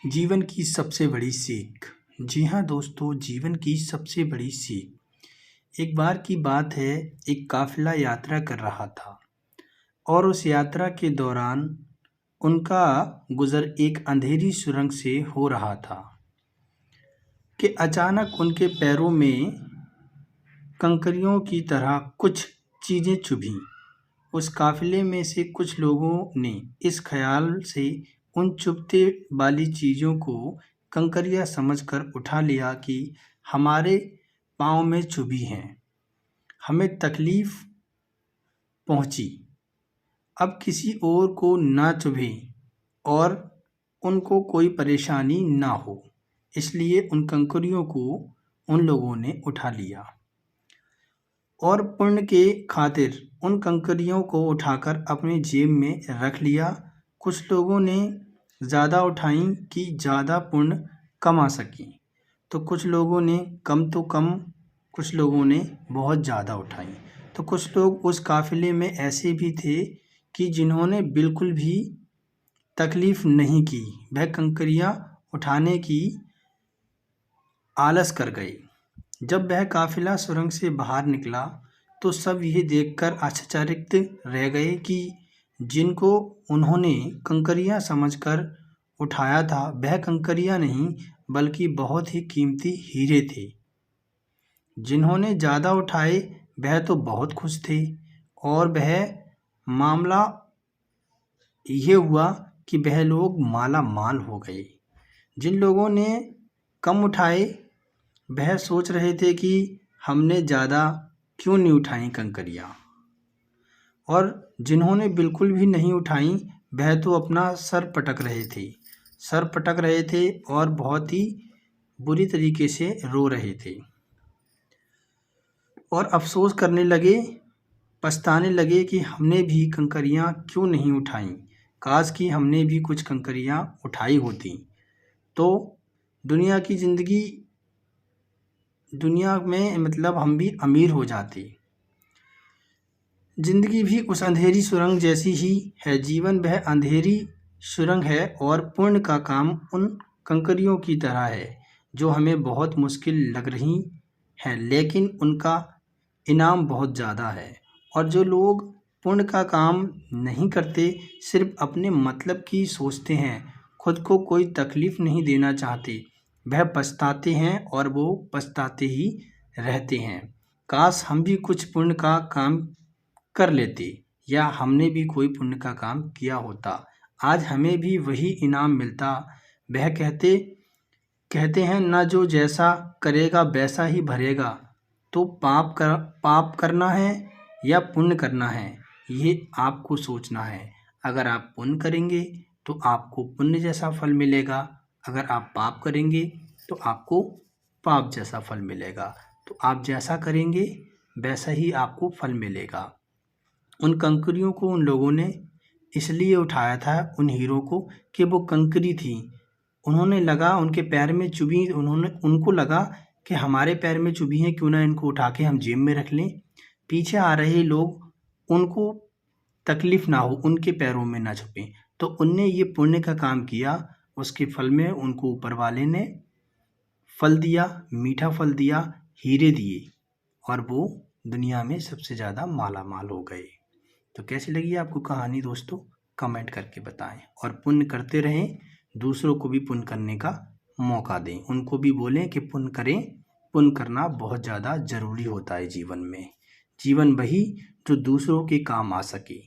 जीवन की सबसे बड़ी सीख। जी हाँ दोस्तों, जीवन की सबसे बड़ी सीख। एक बार की बात है, एक काफिला यात्रा कर रहा था और उस यात्रा के दौरान उनका गुजर एक अंधेरी सुरंग से हो रहा था कि अचानक उनके पैरों में कंकरियों की तरह कुछ चीज़ें चुभीं। उस काफिले में से कुछ लोगों ने इस ख्याल से उन चुभते वाली चीज़ों को कंकरियाँ समझकर उठा लिया कि हमारे पाँव में चुभी हैं, हमें तकलीफ पहुँची, अब किसी और को ना चुभे और उनको कोई परेशानी ना हो, इसलिए उन कंकरियों को उन लोगों ने उठा लिया और पुण्य के खातिर उन कंकरियों को उठाकर अपने जेब में रख लिया। कुछ लोगों ने ज़्यादा उठाई कि ज़्यादा पुण्य कमा सकें, तो कुछ लोगों ने कम तो कम, कुछ लोगों ने बहुत ज़्यादा उठाई। तो कुछ लोग उस काफिले में ऐसे भी थे कि जिन्होंने बिल्कुल भी तकलीफ़ नहीं की, वह कंकरियाँ उठाने की आलस कर गए। जब वह काफिला सुरंग से बाहर निकला तो सब यह देखकर आश्चर्यचकित रह गए कि जिनको उन्होंने कंकरियाँ समझकर उठाया था, वह कंकरियाँ नहीं बल्कि बहुत ही कीमती हीरे थे। जिन्होंने ज़्यादा उठाए वह तो बहुत खुश थे और वह मामला ये हुआ कि वह लोग माला माल हो गए। जिन लोगों ने कम उठाए वह सोच रहे थे कि हमने ज़्यादा क्यों नहीं उठाई कंकरियाँ, और जिन्होंने बिल्कुल भी नहीं उठाई वह तो अपना सर पटक रहे थे और बहुत ही बुरी तरीके से रो रहे थे और अफसोस करने लगे, पछताने लगे कि हमने भी कंकरियाँ क्यों नहीं उठाई, काश कि हमने भी कुछ कंकरियाँ उठाई होती तो दुनिया में मतलब हम भी अमीर हो जाते। जिंदगी भी उस अंधेरी सुरंग जैसी ही है। जीवन वह अंधेरी सुरंग है और पुण्य का काम उन कंकरियों की तरह है जो हमें बहुत मुश्किल लग रही हैं, लेकिन उनका इनाम बहुत ज़्यादा है। और जो लोग पुण्य का काम नहीं करते, सिर्फ अपने मतलब की सोचते हैं, खुद को कोई तकलीफ़ नहीं देना चाहते, वह पछताते हैं और वो पछताते ही रहते हैं। काश हम भी कुछ पुण्य का काम कर लेते या हमने भी कोई पुण्य का काम किया होता, आज हमें भी वही इनाम मिलता। वह कहते हैं ना, जो जैसा करेगा वैसा ही भरेगा। तो पाप करना है या पुण्य करना है, ये आपको सोचना है। अगर आप पुण्य करेंगे तो आपको पुण्य जैसा फल मिलेगा, अगर आप पाप करेंगे तो आपको पाप जैसा फल मिलेगा। तो आप जैसा करेंगे वैसा ही आपको फल मिलेगा। उन कंकरियों को उन लोगों ने इसलिए उठाया था, उन हीरों को, कि वो कंकरी थी। उन्होंने लगा उनके पैर में चुभी, उनको लगा कि हमारे पैर में चुभी हैं, क्यों ना इनको उठा के हम जेब में रख लें, पीछे आ रहे लोग उनको तकलीफ़ ना हो, उनके पैरों में ना छुपें। तो उनने ये पुण्य का काम किया, उसके फल में उनको ऊपर वाले ने फल दिया, मीठा फल दिया, हीरे दिए और वो दुनिया में सबसे ज़्यादा माला माल हो गए। तो कैसी लगी आपको कहानी दोस्तों, कमेंट करके बताएं और पुण्य करते रहें, दूसरों को भी पुण्य करने का मौका दें, उनको भी बोलें कि पुण्य करें। पुण्य करना बहुत ज़्यादा ज़रूरी होता है जीवन में। जीवन वही जो दूसरों के काम आ सके।